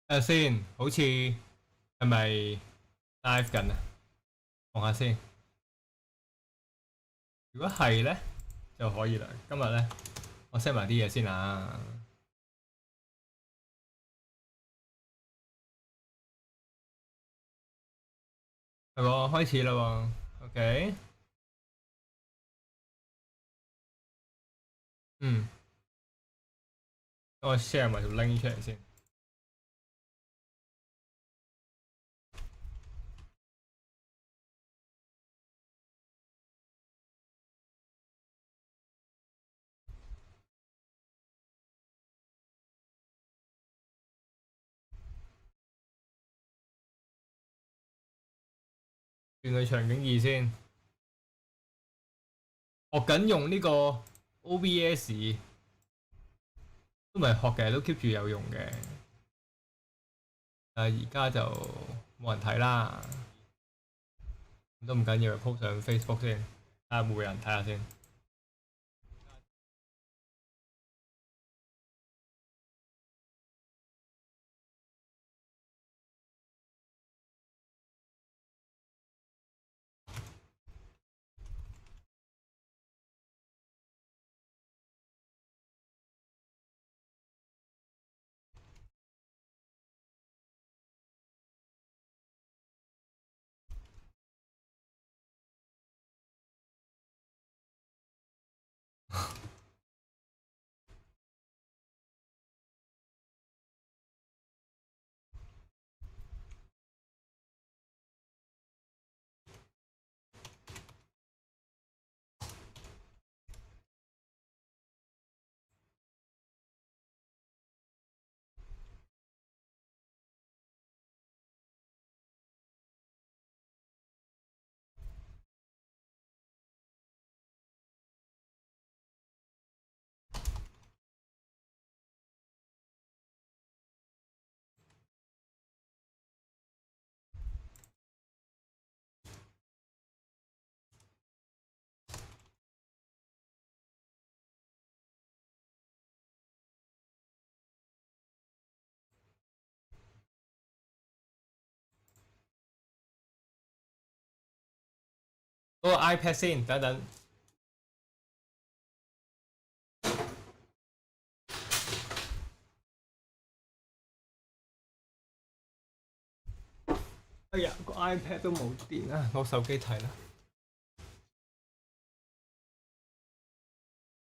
睇下先，好似係咪 live 緊啊？望下先。如果係咧就可以啦。今日咧我 set 埋啲嘢先啊。係喎，開始啦喎。OK。嗯，等我 share 埋條 link 出嚟先。轉去場景2先。學緊用呢個 OBS， 都唔係學嘅，都 keep 住有用嘅。但係而家就冇人睇啦，都唔緊要，po 上 Facebook 先，睇下會唔會有人睇下先。嗰個 iPad 先，等等。哎呀，個 iPad 都冇電啊！攞手機睇啦。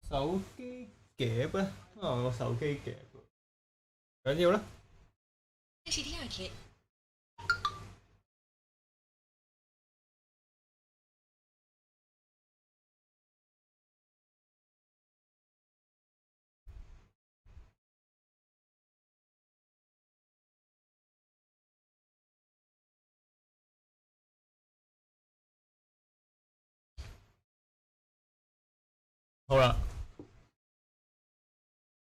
手機夾啊！我手機夾喎。緊要啦。这是第2天。好啦，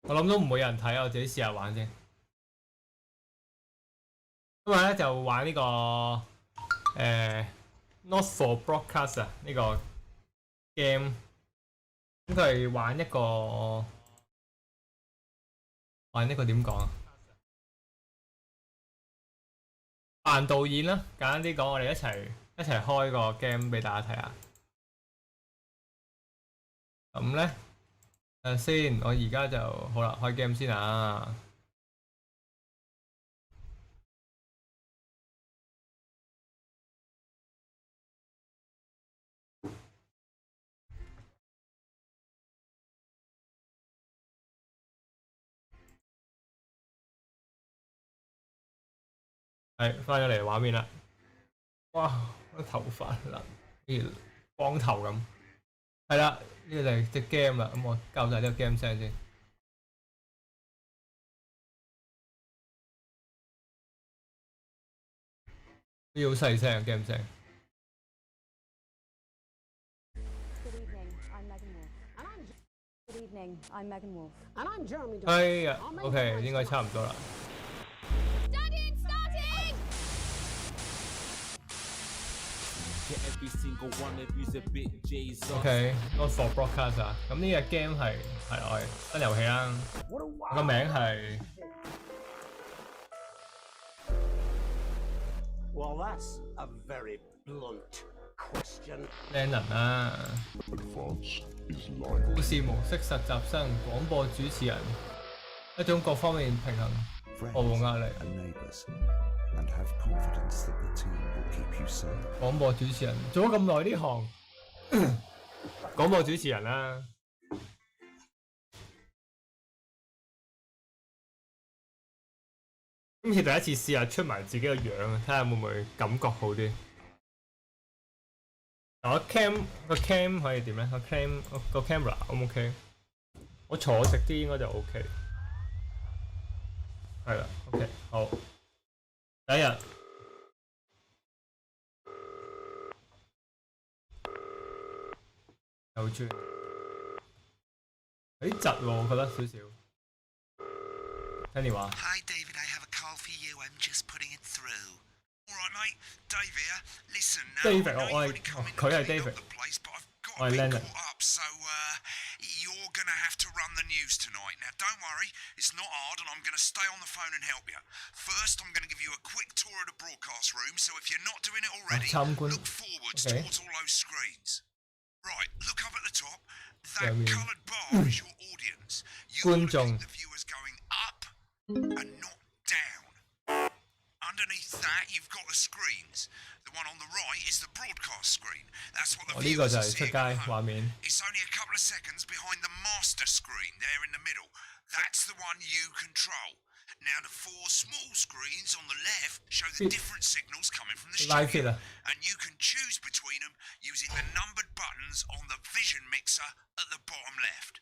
我諗都唔會有人睇，我自己試下玩先。今日咧就玩呢個Not for Broadcast 啊，呢個 game。咁佢係玩一個點講啊？扮導演啦，簡單啲講，我哋一齊開個 game 俾大家睇下。咁咧，先，我而家就好啦，開 game 先啊。係翻咗嚟畫面啦。哇！個頭髮啦，好似光頭咁。係啦，呢個就係隻 game 啦。咁我校晒呢個 game 聲先。都要好細聲 game 聲。哎呀 ，OK， 應該差唔多啦。OK，Not for Broadcast 啊。咁呢隻 game 係我哋新遊戲啦。個名係 Well, that's a very blunt question. Lennon 啊，故事模式實習生、廣播主持人，一種各方面平衡，毫無壓力。廣播主持人做咗咁耐呢行，廣播主持人啦。今次第一次試下出埋自己個樣，睇下會唔會感覺好啲。我 cam 可以點咧？個 camera O 唔 OK？ 我坐直啲應該就 OK。係啦 ，OK 好。第一日有轉，有啲窒喎，我覺得少少。聽電話。Hi David, I have a call for you. I'm just putting it through. All right, mate. Dave here. Listen, David，佢係 David，我係 Lennon。 So you're gonna have to run the news tonight. Now, don't worry, it's not hard, and I'm gonna stay on the phone and help you. First, I'm gonna give you a quick tour of the broadcast room. So if you're not doing it already, look forwards towards all those screens. Right, look up at the top. That coloured bar is your audience. You're looking at the viewers going up and not down. Underneath that, you've got the screens. The one on the right is the broadcast screen. That's what the viewers are seeing at home. It's only a couple of seconds behind the master screen there in the middle. That's the one you control. Now, the four small screens on the left show the different signals coming from the studio, and you can choose between them using the numbered buttons on the vision mixer at the bottom left.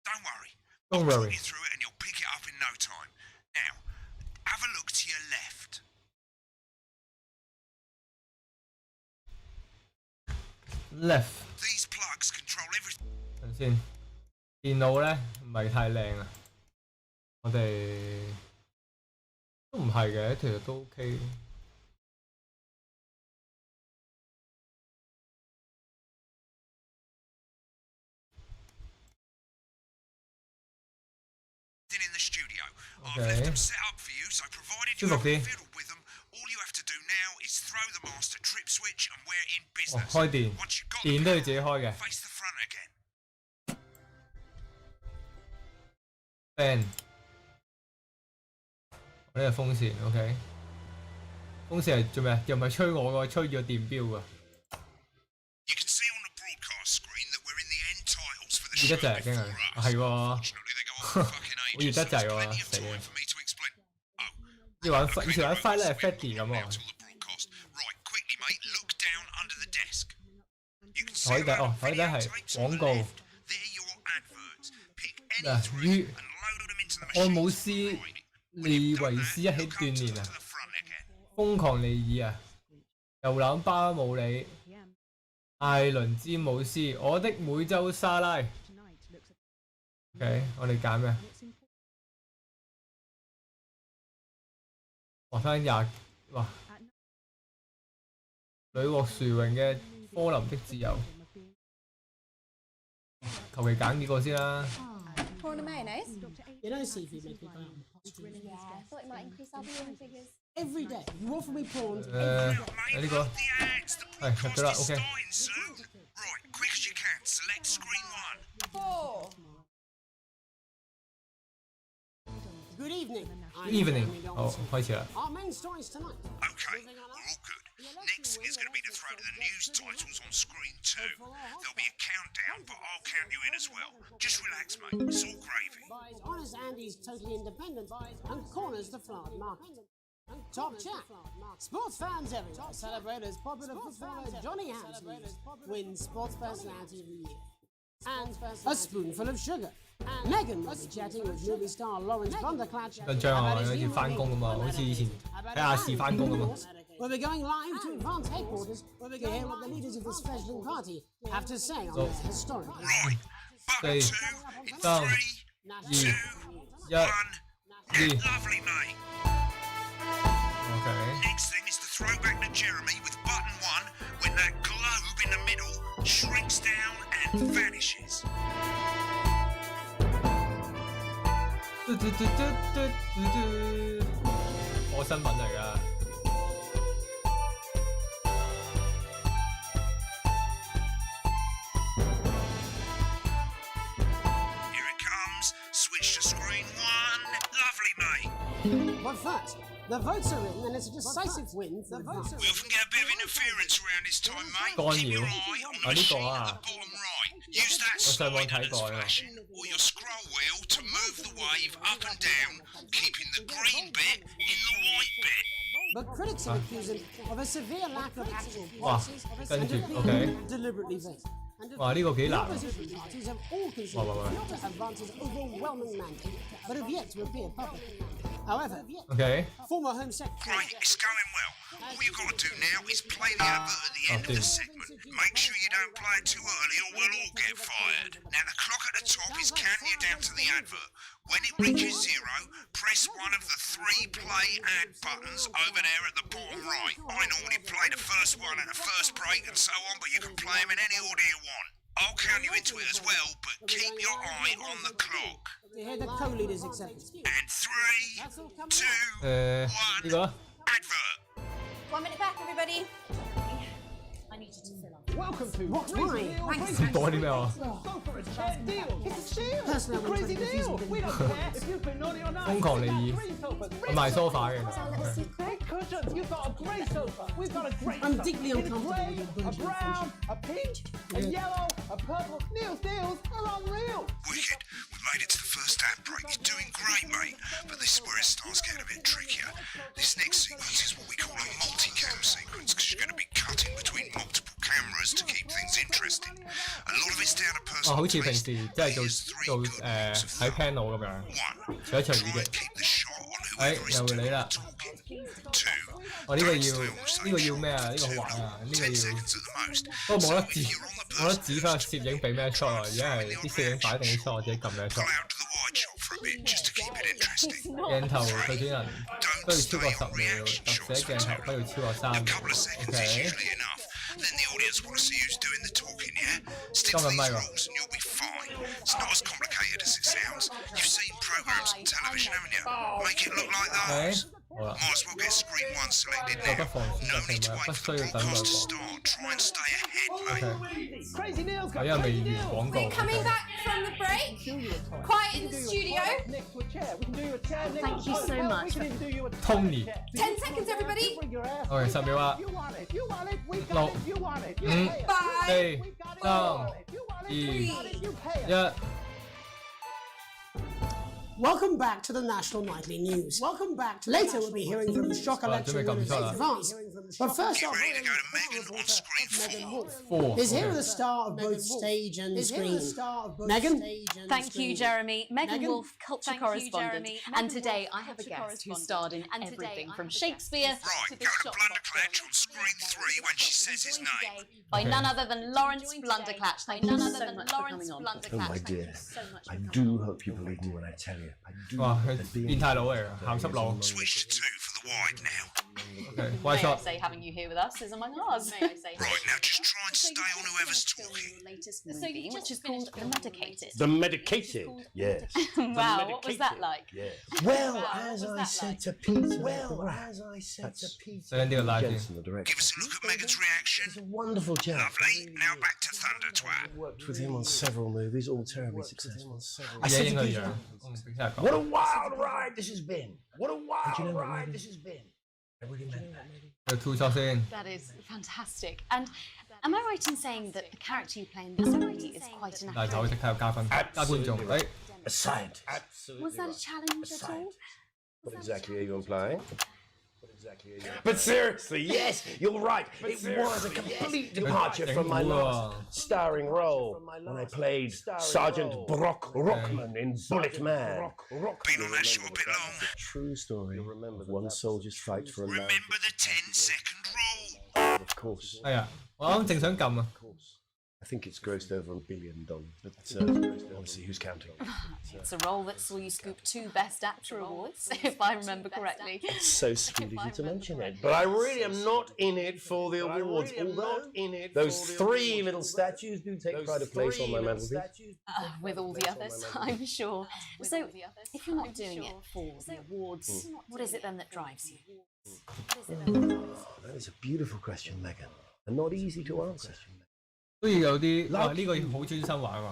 Don't worry. I'll put you through it and you'll pick it up in no time. Now, have a look to your left. Left。 These plugs control everything. 等先，電腦咧唔係太靚啊，我哋都唔係嘅，其實都 OK。In the studio. I've left them set up for you, so provided you haven't fiddled with them, all you have to do now is throw the master trip switch and we're in business. 開電， Once you've got 電都要自己開嘅。 face the front again. Fan， 我呢個風扇 OK， 風扇係做咩？又唔係吹我㗎，吹住個電錶㗎。You can see on the broadcast screen that we're in the end titles for the 熱 show 得滯，驚佢，係喎， Fortunately, they go on for fucking 好熱 ages, 得 so 滯 there's 喎， plenty of 死 time 啊！ for me to explain. Oh, 以前玩 Fire 咧係 Fatty 咁喎。 Right, quickly, mate. Look down under the desk. You can see 台底哦，台底係廣告。 They're your adverts. Pick any three 與 and load them into the 愛 machine. 姆斯利維斯一起鍛鍊啊！ To the front again. 瘋狂利爾啊！遊覽巴姆里，艾倫詹姆斯，我的每周沙拉。OK， 我哋揀咩？哇！睇廿哇！屢獲殊榮嘅科林的自由，求其揀幾個先啦。Prawn and mayonnaise? You know seafood makes me go out on hot streaks. Yeah, I thought it might increase our viewing figures. Every day, you offer me prawns. 有呢個 The ads. The 係入咗啦 broadcast is ，OK。 starting soon. Right, quick as you can. Select screen one. 4. Good evening. Evening，好開始啦。 Our main stories tonight. Okay, we're all good. Next is going to be to throw to the news titles on screen 2. There'll be a countdown, but I'll count you in as well. Just relax, mate. It's all gravy. Buys Honest Andy's Totally Independent and corners the Flood Market. Top chat. Sports fans everywhere celebrate as popular footballer Johnny Hansen wins Sports Personality of the Year. And a spoonful of sugar. And Megan will be chatting with movie star Lawrence Thunderclatch 緊張啊！好似翻工咁啊，好似以前睇亞視翻工咁啊。 We'll be going live to Advance headquarters to hear what the leaders of this fledgling party have to say on this historic Right, button 四、 2 in 三、 3, 2、 2, 1。 1. Lovely, mate. OK。 Next thing is to throw back to Jeremy with button 1 when that globe in the middle shrinks down and vanishes. 我新聞嚟㗎。first. The votes are in, and it's a decisive win for the votes. We often get a bit of interference around this time, mate. Go on, Keep your you. eye on the I need machine go at on. the bottom right. Use that What's that one slider type that's on, yeah? flashing, or your scroll wheel to move the wave up and down, keeping the green bit in the white bit. But critics have accused him of a severe lack of actual Wow. policies跟 and 住 of being OK deliberately vague. And of 哇呢個幾 the 難 opposition parties have all considered Wow. not to advance his overwhelming mandate, but have yet to appear publicly. However, OK former Home Secretary Great, it's going well. All you've got to do now is play the advert at the end of the segment. Make sure you don't play it too early or we'll all get fired. Now the clock at the top is counting you down to the advert. When it reaches 0, press one of the 3 play ad buttons over there at the bottom right. I normally play the first one at the first break and so on, but you can play them in any order you want. I'll count you into it as well, but keep your eye on the clock. to hear the co-leaders accept his And 3, 2, 呢個 advert. 1 minute back, everybody. I need you to fill up. Welcome to What? Why? Crazy 多啲咩啊？ Go for a chat deal. It's a deal. Personally, I'm Crazy interested in deal. using We don't care if you put naughty or nice. 瘋狂利意 Free sofas. 我賣 sofa 嘅 Our little secret. Cushions. You've got a grey sofa. We've got a grey I'm sofa. deeply In uncomfortable grey, with your a bullshit brown, a pink, a yellow, a purple. Neil's deals are unreal. Wicked. We made it to the first ad break. You're doing great, mate. But this is where it starts getting a bit trickier. This next sequence is what we call a multi-cam sequence because you're going to be cutting between multiple cameras to keep things interesting. A lot of it's down to 哦，好 personal 似平 taste. 時即係做 Here's 3 good rules of 喺 thumb. panel 咁樣， 1. 除一除 Try 耳 and 機。 keep the shot on 哎 whoever is 又 doing 嚟啦 the！talking. 2. 哦呢個 Don't 要 stay on the same 呢個要 shot 咩啊？ for 呢個 too 好玩 long. 啊！呢個 10 要 seconds at the most. 不過冇 So 得 if 指 you're on the 冇得 person 指翻攝影俾咩 shot 啊！而家係啲攝影擺定啲 shot，我自己撳咩 pull shot。 out to the wide shot for a bit just to keep it interesting. 鏡頭對準人不 Don't 要超過 stay on 10秒， reaction 特寫 shots for 鏡 too 頭不 long. 要超過 A 3 couple 秒。 of seconds is OK， usually enough. Then the audience want to see who's doing the talking, yeah? Stick to Come on, these mate. rules and you'll be fine. It's not as complicated as it sounds. You've seen programs on television, haven't you? Make it look like 誒 those. 好啦， Might as well get screen 1 selected 就 now. 不妨選 No 擇 need to 性 wait 不 for 需 the 要等待 broadcast to 過。 start. Try and stay ahead, mate. Crazy Neil's 我 got 因為未 crazy 完 deals. 廣告。 Coming back from the break. Quiet in the studio. Next to a chair. We can do you a chair next Thank to you a so chair. much. We can even do you a Tony. chair. 10 seconds, everybody. Bring your ass. OK 10秒啊！ You want it. You want it. We 六 got it. You want it. You 5 pay it. 5, 4 We got it. 3 You want it. 2 You want it. You pay it. 1。 Welcome back to the National Nightly News. Welcome back. Later, we'll be hearing from shock election winners in advance. But first Get off, ready to go to Megan on screen 4. 4 is here with a star of both stage and screen. Megan? Thank you, Jeremy. Megan Megan? Wolf, culture correspondent. And today I have a guest who starred in everything from Shakespeare to Right, the go to shop Blunderclatch on screen 3 when she says his name. by none other than Lawrence Blunderclatch. Thank you so much for coming on. Oh, my dear. I do hope you believe me when I tell you. I do 哇！ hope 佢 that being 變態佬嚟㗎，鹹濕佬。 Switch to 2 for the wide now. OK， May 歪 I shot。 say having you here with us is among ours. May I say Right, now just try and stay on whoever's talking. latest movie, which is called The Medicated. The medicated, yes. Wow, what was that like? Yes. Well, Wow, as what was I that said like? to Peter, well, as I said to Peter, 等緊呢個拉先。 Jensen, the director, Give us a look at Megan's reaction. he's a wonderful chap. Lovely. Now back to Thunder Twat. Worked with him on several movies, all terribly successful. I 而家 said 應 to 佢 Peter, 樣，我唔俾真係 what 講。 a wild ride this has been. What a wild you know what, ride Megan? this has been. I really meant that. 佢 two shot 先。 That is fantastic. And am I right in saying that the character you play in this movie is quite an 大頭即刻有加分，加觀眾。誒 A scientist. Was that a challenge at all? What exactly are you implying? But seriously, yes, you're right. It was a complete departure from my last starring role when I played Sergeant Brock Rockman in Bullet Man. Been on that show a bit long. True story of one soldier's fight for a life. Remember the 10-second rule. Of course, 係啊，我啱正想撳啊。 of course. I think it's grossed over $1 billion, but honestly, who's counting? It's a role that saw you scoop 2 Best Actor awards, if I remember correctly. It's so sweet of you to mention it, but I really am not in it for the awards. Although those 3 little statues do take pride of place on my mantelpiece. With all the others, I'm sure. So, if you're not doing it for the awards, what is it then that drives you? That is a beautiful question, Megan, and not easy to answer. 都要有啲啊呢個好專心玩喎。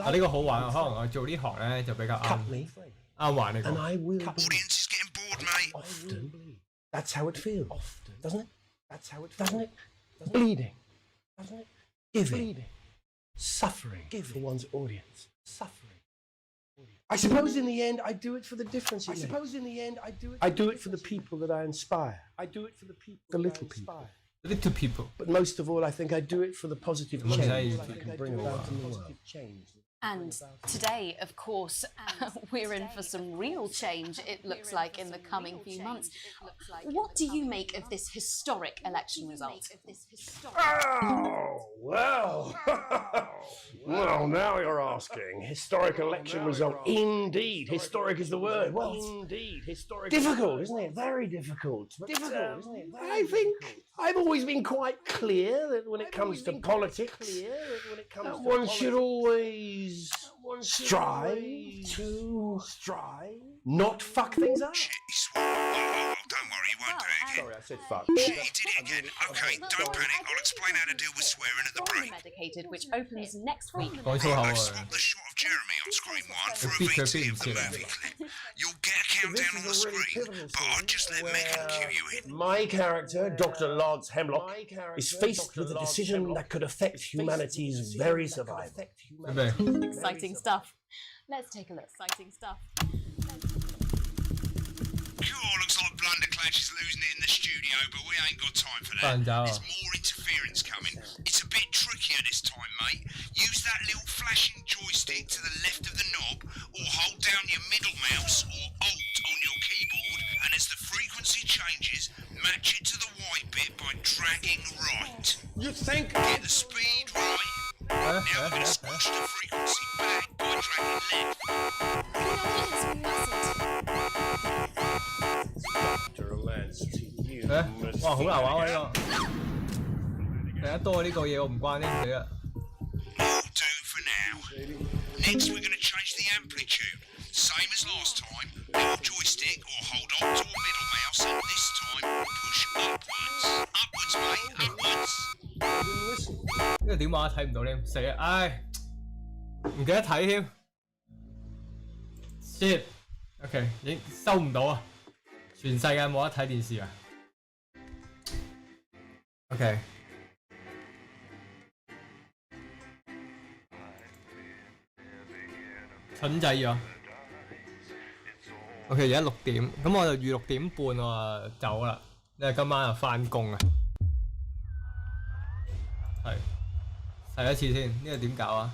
啊呢個好玩啊，可能我做呢行咧就比較啱 Cut me, 啱玩呢 and 個。 I will. Audience is getting bored bored, mate? Often. That's how it feels. Often. Doesn't it? That's how it feels. Doesn't it? Bleeding. Doesn't it? Giving. Bleeding. Suffering. For one's audience. Suffering. I suppose in the end I do it for the difference. I do it for the people that I inspire. I do it for the people. The little people. The little people. But most of all, I think I do it for the positive change that I can bring about in the world. And today, of course, we're in for some real change, it looks like, in the coming few months. What do you make of this historic election result? Oh, well. Well, now you're asking. Historic election result. Indeed. Historic is the word. Well, indeed. Historic. Difficult, isn't it? Very difficult. Difficult, isn't it? I think I've always been quite clear that when it comes to politics, one should always strive to not fuck things up. Shit, he swore. Oh, don't worry, he won't do it again. Sorry, I said fuck. Shit, he did it again. Okay, don't panic. I'll explain how to deal with swearing at the break. Medicated, which opens next week. 講粗口 I've 啊！ swapped the shot of Jeremy on screen 1 for a Repeat, VT of the repeat, movie clip. You'll get a countdown on the screen, but I'll just let Megan cue you in. My character, Dr. Lance Hemlock, is faced with a decision that could affect humanity's very survival. 準備 Exciting stuff. Let's take a look. Exciting stuff. Cool, looks like Blunderclatch is losing it in the studio, but we ain't got time for that. 扮走啊 There's！more interference coming. It's a bit trickier this time, mate. Use that little flashing joystick to the left of the knob, or hold down your middle mouse or Alt on your keyboard, and as the frequency changes, match it to the white bit by dragging right. You think? Get the speed right. Now we're going to squash the frequency back by dragging left. Dr. Lance to you. 誒，哇，好難玩喎呢個！第一多呢個嘢我唔關呢佢啊！ Will do for now. Next, we're going to change the amplitude. Same as last time. Little joystick or hold on to a middle mouse, and this time push upwards. Upwards, mate. Upwards. 呢個點玩睇唔到呢？死啊！唉，唔記得睇添。shit。OK， 已經收唔到啊！全世界冇得睇電視啊！OK。蠢仔咗。OK， 而家6點，咁我就預6點半我就走啦，因為今晚又翻工啊。係，睇一次先，呢個點搞啊？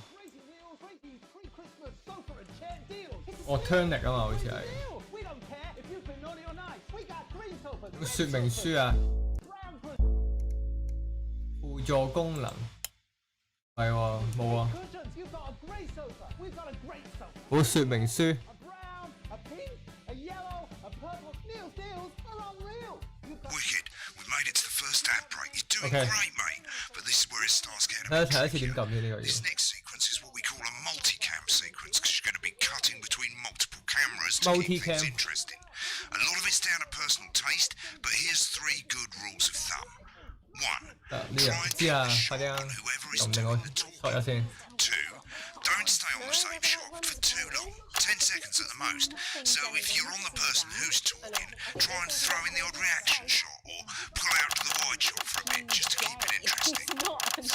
我 turn 力啊嘛，好似係。個說明書啊，輔助功能，係喎，冇啊。冇說明書。Wicked. We made it to the first ad break. You're doing great, mate. But this is where it starts getting a 睇 bit 睇一次 tricky. 點撳呢個 This 嘢。 next sequence is what we call a multicam sequence because you're going to be cutting between multiple cameras to keep things Multicam. interesting. A lot of it's down to personal taste, but here's 3 good rules of thumb. 1. 呢 Try 個 and 知 get 啊， the 快 shot 啲啊， on whoever is 撳定我 doing the 索一 talking. 先。 2. Don't stay on the same shot for too long. 10 seconds at the most. So if you're on the person who's talking, try and throw in the odd reaction shot or pull out to the wide shot for a bit just to keep it interesting. 3.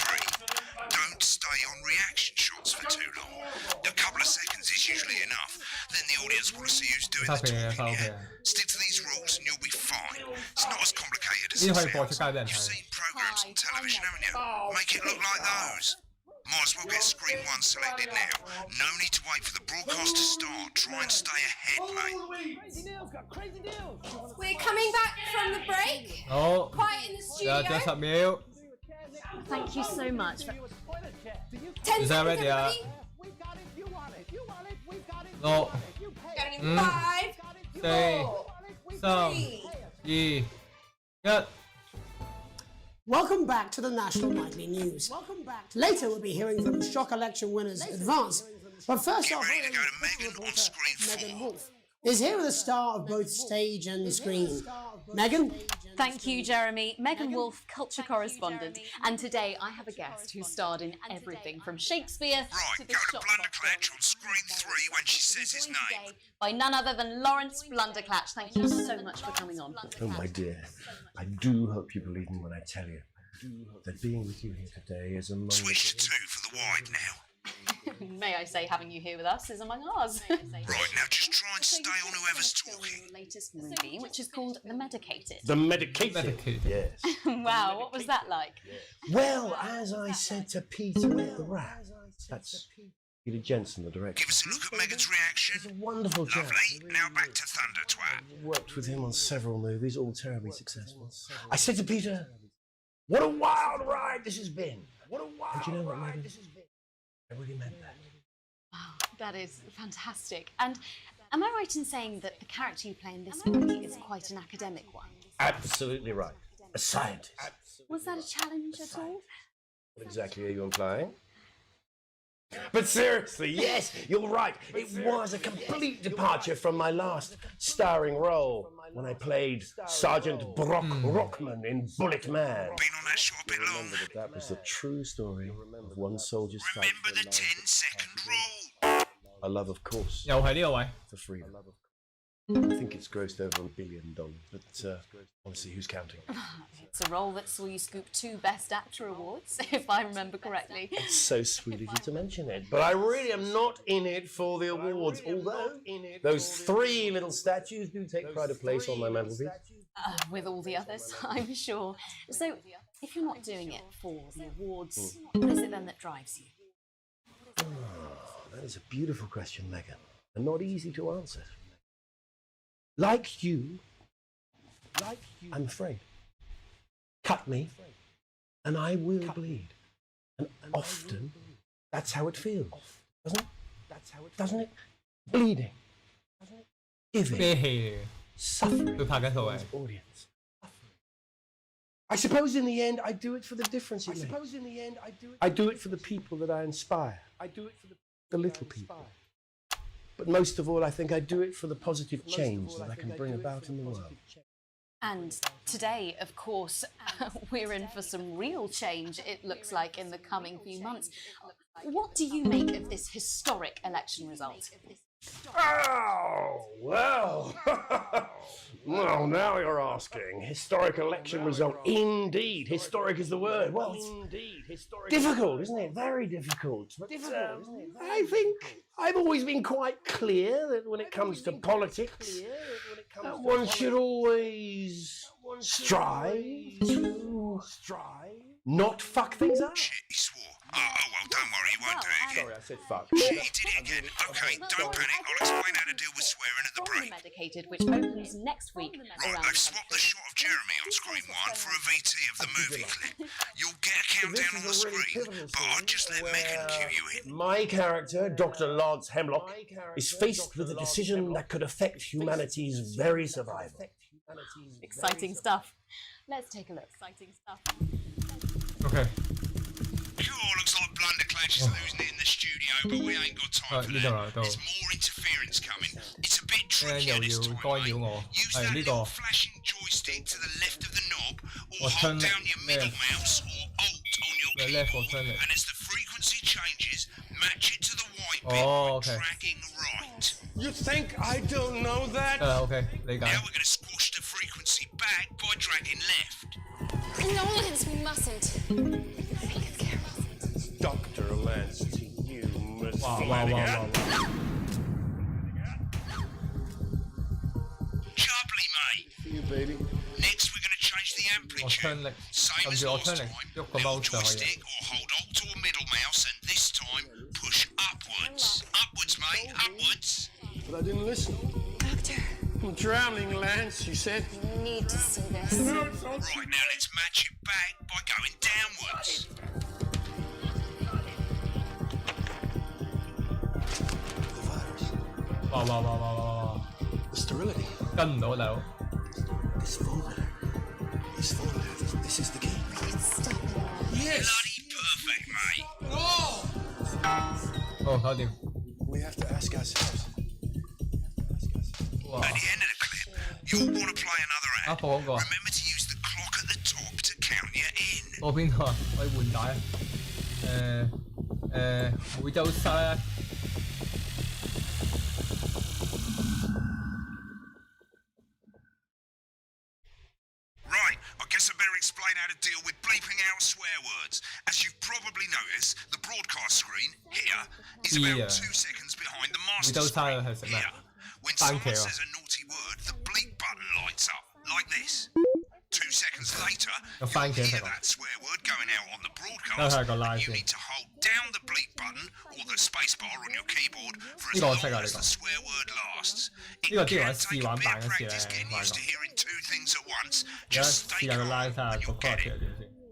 Don't stay on reaction shots for too long. A couple of seconds is usually enough. Then the audience want to see who's doing the talking, yeah? Stick to these rules and you'll be fine. It's not as complicated as it sounds. You've seen programs on television, haven't you? Make it look like those. Might as well get screen 1 selected now. No need to wait for the broadcast to start. Try and stay ahead, mate. We're coming back from the break. 好， Quiet in the 有 studio. 10秒。 Thank you so much. 10 Is that seconds, ready, everybody. 6、Going in 5, 4, 3、 3. 2、1。 Welcome back to the National Nightly News. Later we'll be hearing from shock election winners Advance. But first Get off, ready to go to Megan on screen 4. Megan Wolf is here with a star of both stage and screen. Megan, Thank you, Jeremy. Megan Wolfe, culture correspondent. And today I have a guest who starred in everything from Shakespeare to the go to shop Blunderclatch on screen 3 when she says his name. by none other than Lawrence Blunderclatch. Thank you so much for coming on. Oh, my dear, I do hope you believe me when I tell you that being with you here today is among Switch to 2 for the wide now. May I say, having you here with us is among ours. Right, now just try and stay on whoever's talking. Your latest movie, which is called The Medicated. The Medicated? Medicated. Yes. Wow, what was that like? Well, as I said to Peter the Rat, that's Peter Jensen, the director. Give us a look at Megan's reaction. He's a wonderful chap. Lovely. Now back to Thunder Twat. Worked with him on several movies, all terribly successful. I said to Peter, what a wild ride this has been. What a wild ride this has been. I really meant that. Wow, that is fantastic. And am I right in saying that the character you play in this movie is quite an academic one? Absolutely right. A scientist. Was that a challenge at all? What exactly are you implying? But seriously, yes, you're right. It was a complete departure from my last starring role when I played Sergeant Brock Rockman in Bullet Man. Been on that show a bit long. That was the true story of one soldier's fight Remember the 10-second rule. a love, of course, 又係呢個位。 for freedom. I think it's grossed over $1 billion, but honestly, who's counting? It's a role that saw you scoop 2 Best Actor awards, if I remember correctly. It's so sweet of you to mention it, but I really am not in it for the awards, although those 3 little statues do take pride of place on my mantelpiece. With all the others, I'm sure. So, if you're not doing it for the awards, what is it then that drives you? That is a beautiful question, Megan, and not easy to answer. Like you, I'm afraid. Cut me, and I will bleed. And often, that's how it feels, doesn't it? Doesn't it? Bleeding. Giving. 咩戲嚟嘅？ Suffering. 佢拍緊套嘅。 Audience. I suppose in the end, I do it for the difference it makes. I do it for the people that I inspire. I do it for the little people. But most of all, I think I do it for the positive change that I can bring about in the world. And today, of course, we're in for some real change, it looks like, in the coming few months. What do you make of this historic election result? Oh, well. Well, now you're asking. Historic election result. Indeed. Historic is the word. Well, it's difficult, isn't it? Very difficult. But, I think I've always been quite clear that when it comes to politics, one should always strive to not fuck things up. Shit, he swore. Oh, well, don't worry, he won't do it again. Sorry, I said fuck. Shit, he did it again. Okay, don't panic. I'll explain how to deal with swearing at the break. Medicated, which opens next week. Right, they've swapped the shot of Jeremy on screen 1 for a VT of the movie clip. You'll get a countdown on the screen, but I'll just let Megan cue you in. My character, Dr. Lance Hemlock, is faced with a decision that could affect humanity's very survival. Exciting stuff. Let's take a look. Exciting stuff. OK。 Sure, looks like Blunderclatch is losing it in the studio, but we ain't got time for that. There's more interference coming. It's a bit trickier this time, mate. Use that little flashing joystick to the left of the knob, or hold down your middle mouse, or Alt on your keyboard, and as the frequency changes, match it to the white bit by dragging right. You think I don't know that? OK， 理解。 Now we're going to squash the frequency back by dragging left. No, Lance, we mustn't. Dr. Lance to you, Miss Wow. Jubbly, mate. For you, baby. Next, we're going to change the amplitude. Same as last time. Little joystick or hold Alt or middle mouse, and this time push upwards. Upwards, mate. Upwards. But I didn't listen. Doctor, I'm drowning, Lance, you said. you need to see this. Right, now let's match it back by going downwards. Wow. The sterility. 跟唔到大佬。 This folder. This is the key. It's stopping now. Yes. Bloody perfect, mate.哦，搞掂。 We have to ask ourselves. Wow. At the end of the clip, you'll want to play another ad. Apple 嗰個。 Remember to use the 攞邊度啊？可以換帶啊？每周三。Right, I guess I better explain how to deal with bleeping out swear words. As you've probably noticed, the broadcast screen here is about 2 seconds behind the master screen here. When someone says a naughty word, the bleep button lights up, like this. 2 seconds later, you'll hear that swear word going out on the broadcast, and you need to hold down the bleep button or the spacebar on your keyboard for as long as the swear word lasts. It can take a bit of practice getting used to hearing 2 things at once. Just stay calm and you'll get it.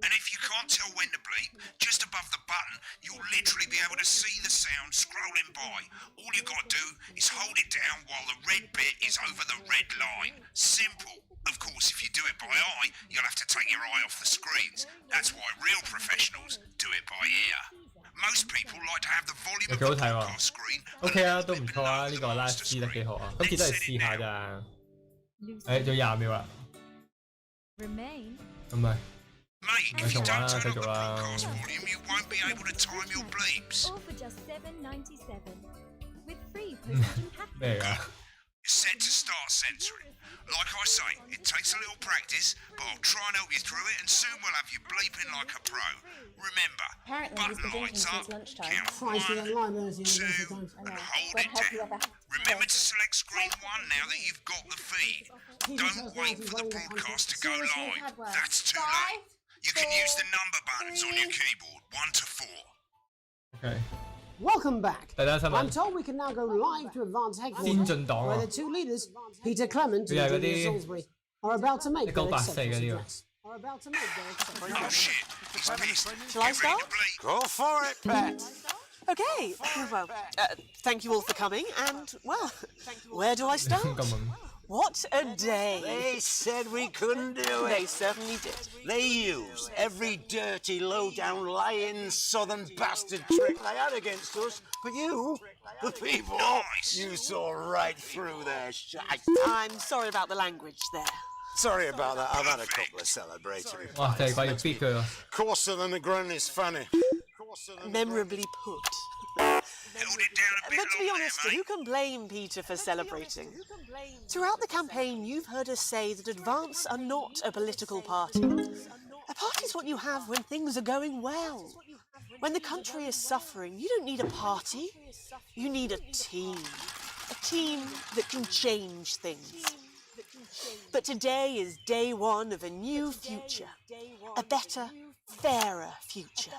And if you can't tell when to bleep, just above the button, you'll literally be able to see the sound scrolling by. All you got to do is hold it down while the red bit is over the red line. Simple. Of course, if you do it by eye, you'll have to take your eye off the screens. That's why real professionals do it by ear. Most people like to have the volume of the broadcast screen. OK 啊，都唔錯啊，呢個拉絲得幾好啊，今次都係試下咋。仲有20秒啦。咁咪。Mate, if you don't turn up the broadcast volume, you won't be able to time your bleeps. All for just $7.97 with free postage and咩㗎？ Set to start censoring. Like I say, it takes a little practice, but I'll try and help you through it, and soon we'll have you bleeping like a pro. Remember, button lights up, count 1, 2, and hold it down. Remember to select screen 1 now that you've got the feed. Don't wait for the broadcast to go live. That's too late. You can use the number buttons on your keyboard, 1 to 4. OK。 Welcome back. I'm told we can now go live to Advanced Headquarters, where the 2 leaders, Peter Clement and Julian Salisbury, are about to make their acceptance address. Oh shit, he's pissed. Shall I start? Go for it, Pat. Okay, well, thank you all for coming, and, well, where do I start? What a day. They said we couldn't do it. They certainly did. They used every dirty, low-down, lying, southern bastard trick they had against us. But you, the people, you saw right through their shite. I'm sorry about the language there. Sorry about that. I've had a couple of celebratory 哇，真係鬼要逼佢啊！ Coarser than the granny's fanny. Memorably put. But to be honest, who can blame Peter for celebrating? Throughout the campaign, you've heard us say that Advance are not a political party. A party's what you have when things are going well. When the country is suffering, you don't need a party. You need a team. A team that can change things. But today is day 1 of a new future. A better, fairer future.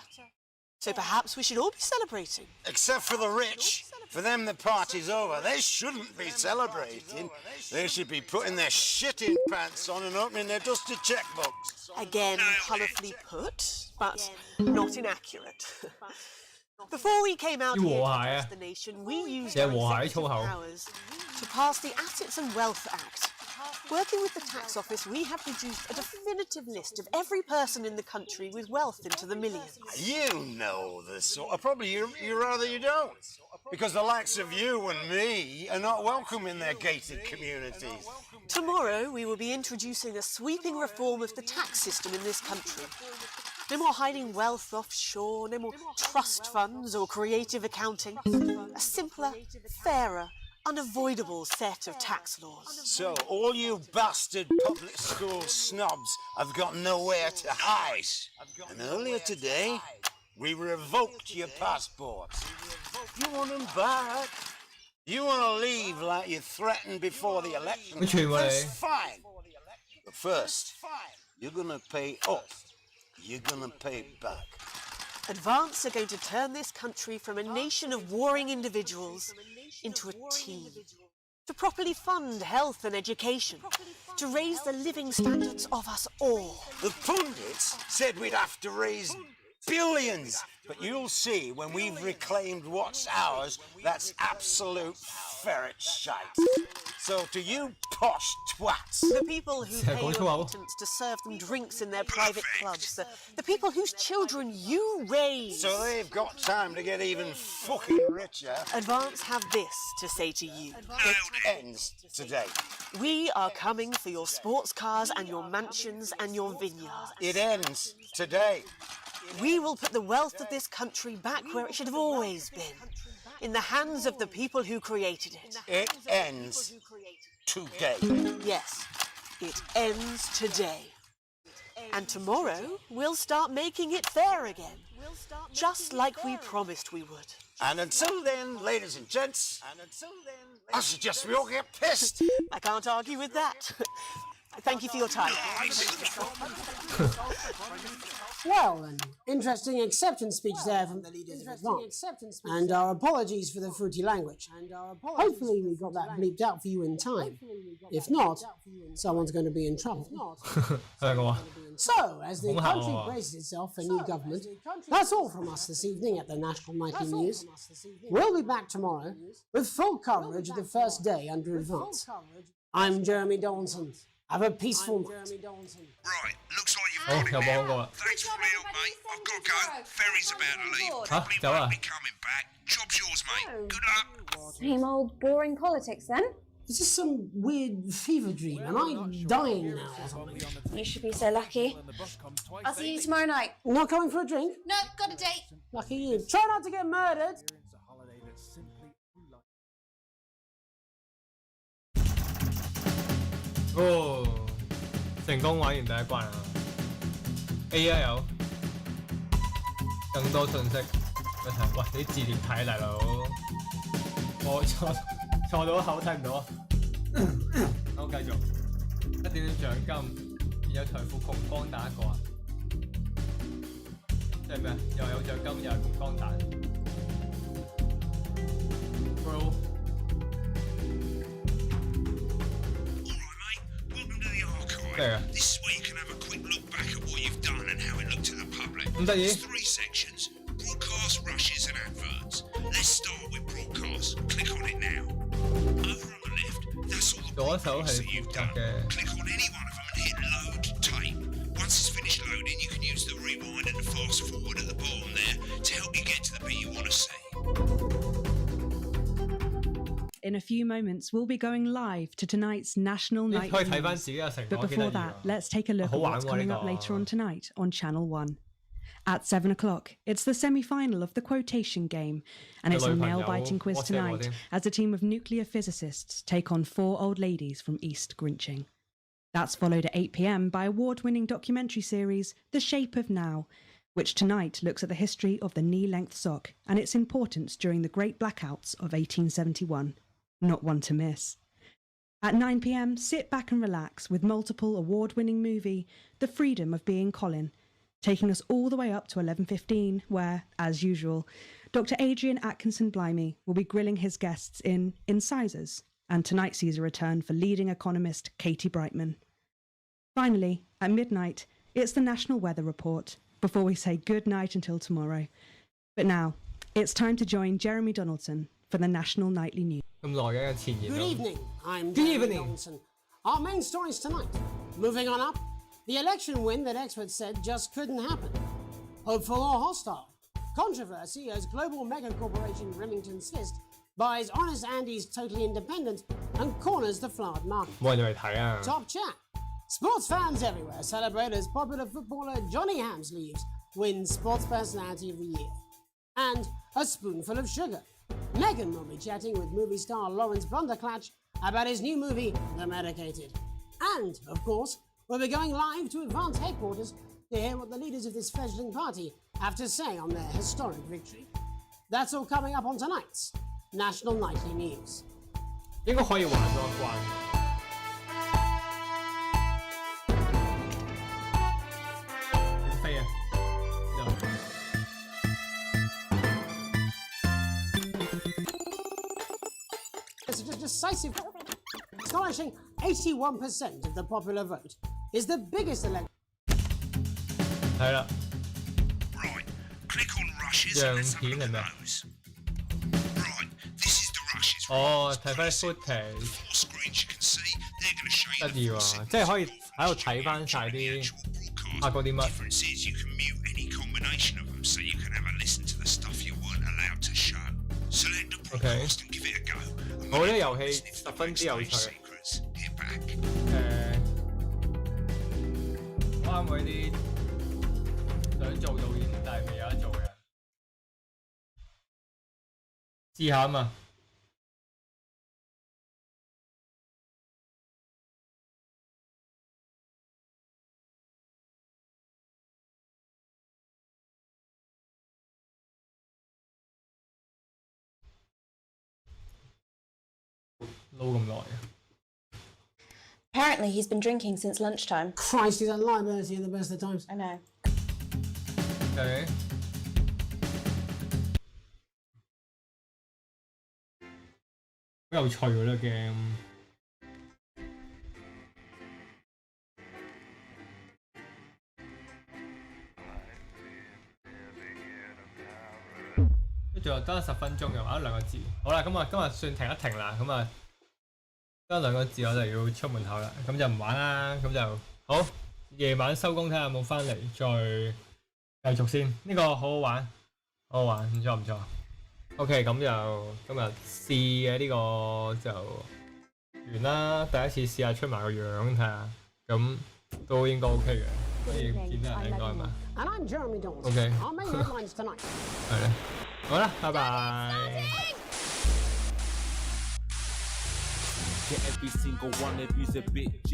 So perhaps we should all be celebrating. Except for the rich. For them, the party's over. They shouldn't be celebrating. They should be putting their shitting pants on and opening their dusty checkbooks. Again, colourfully put, but not inaccurate. Before we came out here to address the nation, we used our executive powers to pass the Assets and Wealth Act. Working with the tax office, we have produced a definitive list of every person in the country with wealth into the millions. You know the sort of... Probably you rather you don't. Because the likes of you and me are not welcome in their gated communities. Tomorrow, we will be introducing a sweeping reform of the tax system in this country. No more hiding wealth offshore, no more trust funds or creative accounting. A simpler, fairer, unavoidable set of tax laws. So, all you bastard public school snobs have got nowhere to hide. And earlier today, we revoked your passports. You want them back? You want to leave like you threatened before the election? That's fine. But first, you're going to pay up. You're going to pay back. Advance are going to turn this country from a nation of warring individuals into a team. To properly fund health and education. To raise the living standards of us all. The pundits said we'd have to raise billions. But you'll see when we've reclaimed what's ours, that's absolute ferret shite. So to you posh twats, the people who pay your patents to serve them drinks in their private clubs, the people whose children you raise. So they've got time to get even fucking richer. Advance have this to say to you. It ends today. We are coming for your sports cars and your mansions and your vineyards. It ends today. We will put the wealth of this country back where it should have always been, in the hands of the people who created it. It ends today. Yes, it ends today. And tomorrow, we'll start making it fair again, just like we promised we would. And until then, ladies and gents, I suggest we all get pissed. I can't argue with that. Thank you for your time. Well, an interesting acceptance speech there from the leaders of Advance. And our apologies for the fruity language. Hopefully we got that bleeped out for you in time. If not, someone's going to be in trouble. So, as the country braces itself for new government, that's all from us this evening at the National Nightly News. We'll be back tomorrow with full coverage of the first day under Advance. I'm Jeremy Donaldson. Have a peaceful night. Right, looks like you've got it now. Thanks for the help, mate. I've got to go. Ferry's about to leave. Probably won't be coming back. Job's yours, mate. Good luck. Same old boring politics then. Is this some weird fever dream? Am I dying now or something? You should be so lucky. I'll see you tomorrow night. Not coming for a drink? No, got a date. Lucky you. Try not to get murdered. Oh，成功玩完第一關啊 ！A 啊有，更多信息。一睇，喂，你字點睇大佬？我錯到口睇唔到啊！好，繼續。1點獎金，有財富窮光蛋一個啊！即係咩啊？又有獎金，又係窮光蛋。Bro。This is where you can have a quick look back at what you've done and how it looked to the public. There's There's 3 sections: broadcast, rushes, and adverts. Let's start with broadcast. Click on it now. Over on the left, that's all the broadcasts that you've done. Click on any one of them and hit load tape. Once it's finished loading, you can use the rewind and the fast forward at the bottom there to help you get to the bit you want to see. In a few moments, we'll be going live to tonight's National Nightly News. But before that, let's take a look at what's coming up later on tonight on Channel 1. At 7 o'clock, it's the semi-final of the quotation game, and it's a nail-biting quiz tonight as a team of nuclear physicists take on 4 old ladies from East Grinching. That's followed at 8 p.m. by award-winning documentary series The Shape of Now, which tonight looks at the history of the knee-length sock and its importance during the Great Blackouts of 1871. Not one to miss. At 9 p.m, sit back and relax with multiple award-winning movie The Freedom of Being Colin, taking us all the way up to 11:15, where, as usual, Dr. Adrian Atkinson Blimey will be grilling his guests in Incisors, and tonight sees a return for leading economist Katie Brightman. Finally, at midnight, it's the National Weather Report, before we say good night until tomorrow. But now, it's time to join Jeremy Donaldson for the National Nightly News. Good evening, I'm Jeremy Donaldson. Our main stories tonight. Moving on up, the election win that experts said just couldn't happen. Hopeful or hostile? Controversy as global mega corporation Remington's Fist buys Honest Andy's Totally Independent and corners the flowered market. Top chat. Sports fans everywhere celebrate as popular footballer Johnny Hams leaves wins Sports Personality of the Year. And a spoonful of sugar. Meghan will be chatting with movie star Lawrence Blunderclatch about his new movie, The Medicated. And, of course, we'll be going live to Advance headquarters to hear what the leaders of this fledgling party have to say on their historic victory. That's all coming up on tonight's National Nightly News. 應該可以玩多一關。點飛啊？It's a decisive, astonishing 81% of the popular vote is the biggest election. 係啦。Right, rushes and let's have a look at those. Right, this is the rushes. 哦，睇翻啲 footage。 Four screens you can see, they're going to show you 得意喎，即係可以喺度睇翻晒啲拍過啲乜。 difference is you can mute any combination of them, so you can have a listen to the stuff you weren't allowed to show. Select the broadcast and give it a go. 我覺得遊戲十分之有趣。我啱為啲想做導演但係未有得做嘅人，試下啊嘛。撈咁耐啊！ Apparently, he's been drinking since lunchtime. Christ, he's a liability in the best of times. I know. Okay. 好有趣喎呢個 game。仲有得10分鐘嘅話，兩個字。好啦，咁啊今日算停一停啦，咁啊得兩個字我就要出門口啦，咁就唔玩啦，咁就好。夜晚收工睇下有冇翻嚟，再繼續先。呢個好好玩，好好玩，唔錯唔錯。OK， 咁就今日試嘅呢個就完啦。第一次試下出埋個樣睇下，咁都應該 OK 嘅，可以見得人應該係嘛 ？OK， 係咧。 好啦，拜拜。Every single one of you's a bit